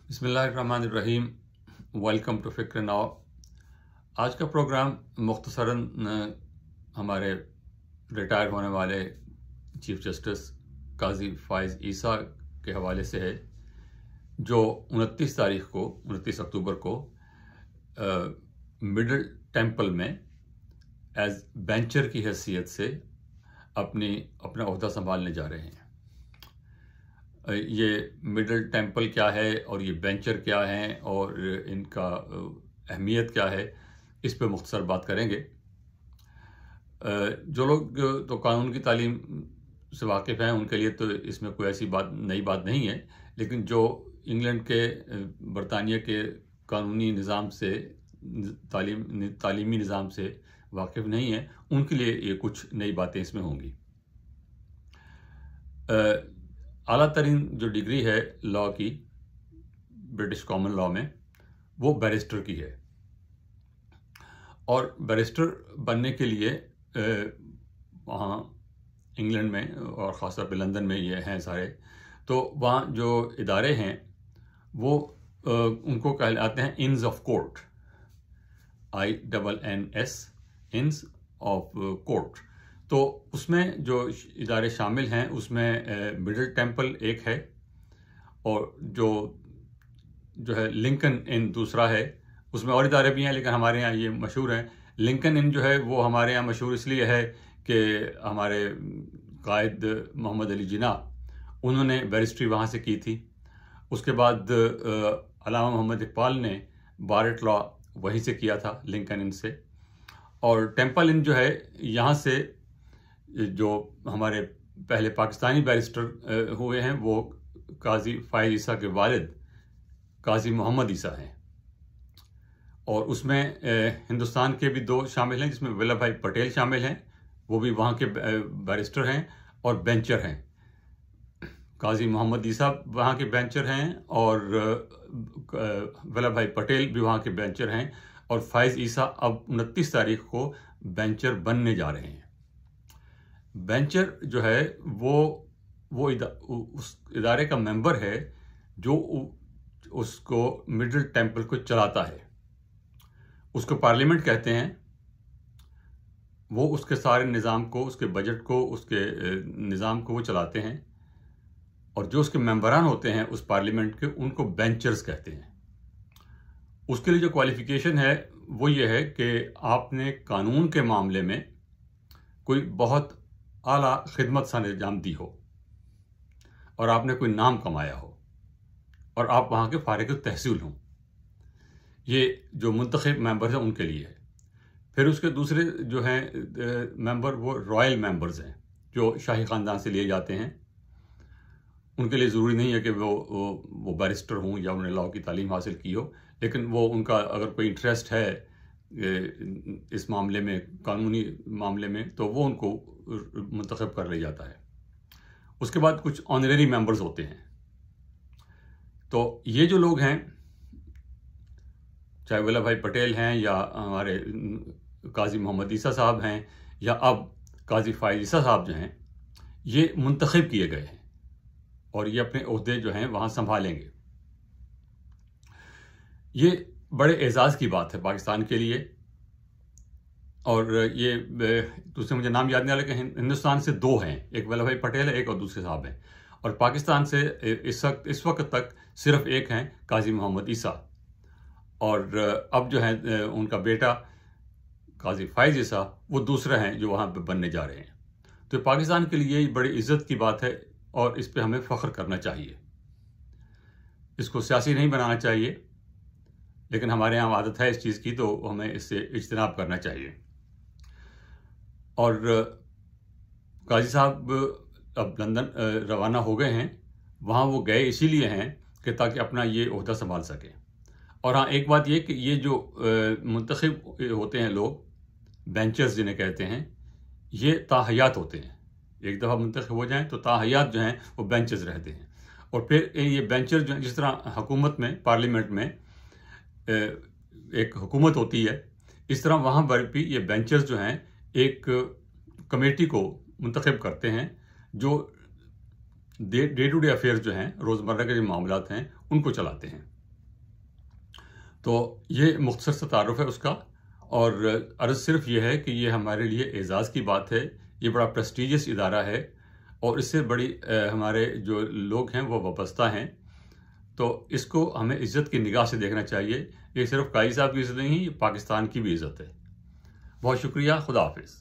बिस्मिल्लाहिर्रहमानिर्रहीम। Welcome to फ़िक्र now. आज का प्रोग्राम मुख्तसरन हमारे रिटायर होने वाले चीफ जस्टिस काजी फ़ाइज़ ईसा के हवाले से है, जो 29 अक्टूबर को मिडल टेंपल में एज बेंचर की हैसियत से अपना ओहदा संभालने जा रहे हैं। ये मिडल टेंपल क्या है और ये बेंचर क्या हैं और इनका अहमियत क्या है, इस पे मुख्तसर बात करेंगे। जो लोग तो कानून की तालीम से वाकिफ़ हैं उनके लिए तो इसमें कोई ऐसी नई बात नहीं है, लेकिन जो इंग्लैंड के बरतानिया के कानूनी निज़ाम से तालीमी निज़ाम से वाकिफ़ नहीं है, उनके लिए ये कुछ नई बातें इसमें होंगी। आला तरीन जो डिग्री है लॉ की ब्रिटिश कॉमन लॉ में, वो बैरिस्टर की है। और बैरिस्टर बनने के लिए वहाँ इंग्लैंड में और ख़ास तौर पे लंदन में ये हैं सारे, तो वहाँ जो इदारे हैं वो उनको कहलाते हैं inns of court, INNS, inns of court. तो उसमें जो इदारे शामिल हैं उसमें मिडल टेंपल एक है, और जो है लिंकन इन दूसरा है। उसमें और इदारे भी हैं लेकिन हमारे यहाँ ये मशहूर हैं। लिंकन इन जो है वो हमारे यहाँ मशहूर इसलिए है कि हमारे कायद मोहम्मद अली जिन्ना, उन्होंने बैरिस्ट्री वहाँ से की थी। उसके बाद अल्लामा मोहम्मद इकबाल ने बार लॉ वहीं से किया था, लिंकन इन से। और टेंपल इन जो है यहाँ से जो हमारे पहले पाकिस्तानी बैरिस्टर हुए हैं वो काजी फ़ाइज़ ईसा के वालिद काजी मोहम्मद ईसा हैं। और उसमें हिंदुस्तान के भी दो शामिल हैं, जिसमें वल्लभ भाई पटेल शामिल हैं, वो भी वहाँ के बैरिस्टर हैं और बेंचर हैं। काजी मोहम्मद ईसा वहाँ के बेंचर हैं और वल्लभ भाई पटेल भी वहाँ के बेंचर हैं। और फ़ाइज़ ईसा अब 29 तारीख को बेंचर बनने जा रहे हैं। बेंचर जो है वो उस इदारे का मेंबर है जो उसको मिडल टेंपल को चलाता है। उसको पार्लियामेंट कहते हैं। वो उसके सारे निज़ाम को, उसके बजट को, उसके निज़ाम को वो चलाते हैं। और जो उसके मेंबरान होते हैं उस पार्लियामेंट के, उनको बेंचर्स कहते हैं। उसके लिए जो क्वालिफ़िकेशन है वो ये है कि आपने कानून के मामले में कोई बहुत आला खिदमत सा अंजाम दी हो और आपने कोई नाम कमाया हो और आप वहाँ के फारिग तहसील हों। ये जो मुंतखब मेंबर्स हैं उनके लिए है। फिर उसके दूसरे जो हैं मेंबर, वो रॉयल मेंबर्स हैं जो शाही ख़ानदान से लिए जाते हैं। उनके लिए ज़रूरी नहीं है कि वो बैरिस्टर हों या उन्हें लॉ की तालीम हासिल की हो, लेकिन वो उनका अगर कोई इंटरेस्ट है इस मामले में, कानूनी मामले में, तो वो उनको मुंतखब कर लिया जाता है। उसके बाद कुछ ऑनरेरी मेंबर्स होते हैं। तो ये जो लोग हैं, चाहे वल्लभ भाई पटेल हैं या हमारे काजी मोहम्मद ईसा साहब हैं या अब काजी फ़ाइज़ ईसा साहब जो हैं, ये मुंतखब किए गए हैं और ये अपने ओहदे जो हैं वहाँ संभालेंगे। ये बड़े एजाज़ की बात है पाकिस्तान के लिए। और ये दूसरे मुझे नाम याद नहीं आ रहा, लेकिन हिंदुस्तान से दो हैं, एक वल्लभ भाई पटेल है, एक और दूसरे साहब हैं। और पाकिस्तान से इस वक्त तक सिर्फ एक हैं, काजी मोहम्मद ईसा। और अब जो है उनका बेटा काजी फ़ाइज़ ईसा, वो दूसरा हैं जो वहाँ पे बनने जा रहे हैं। तो पाकिस्तान के लिए बड़ी इज़्ज़त की बात है और इस पे हमें फ़ख्र करना चाहिए। इसको सियासी नहीं बनाना चाहिए, लेकिन हमारे यहाँ आदत है इस चीज़ की, तो हमें इससे इज्तनाब करना चाहिए। और काजी साहब अब लंदन रवाना हो गए हैं। वहाँ वो गए इसीलिए हैं कि ताकि अपना ये ओहदा संभाल सकें। और हाँ, एक बात ये कि ये जो मुंतखब होते हैं लोग, बेंचर्स जिन्हें कहते हैं, ये ताहयात होते हैं। एक दफ़ा मुंतखब हो जाएं तो ताहयात जो हैं वो बेंचर्स रहते हैं। और फिर ये बेंचर जो, जिस तरह हुकूमत में, पार्लियामेंट में एक हुकूमत होती है, इस तरह वहाँ पर भी ये बेंचर्स जो हैं एक कमेटी को मुंतखब करते हैं जो डे टू डे अफेयर्स जो हैं, रोज़मर्रा के जो मामलात हैं, उनको चलाते हैं। तो ये मुख्तसर सा तारुफ है उसका, और अर्ज़ सिर्फ ये है कि ये हमारे लिए एज़ाज़ की बात है, ये बड़ा प्रेस्टीजियस इदारा है और इससे बड़ी हमारे जो लोग हैं वो वाबस्ता हैं, तो इसको हमें इज़्ज़त की निगाह से देखना चाहिए। ये सिर्फ काजी साहब की इज़्ज़त नहीं, ये पाकिस्तान की भी इज़्ज़त है। बहुत शुक्रिया, खुदा हाफिज़।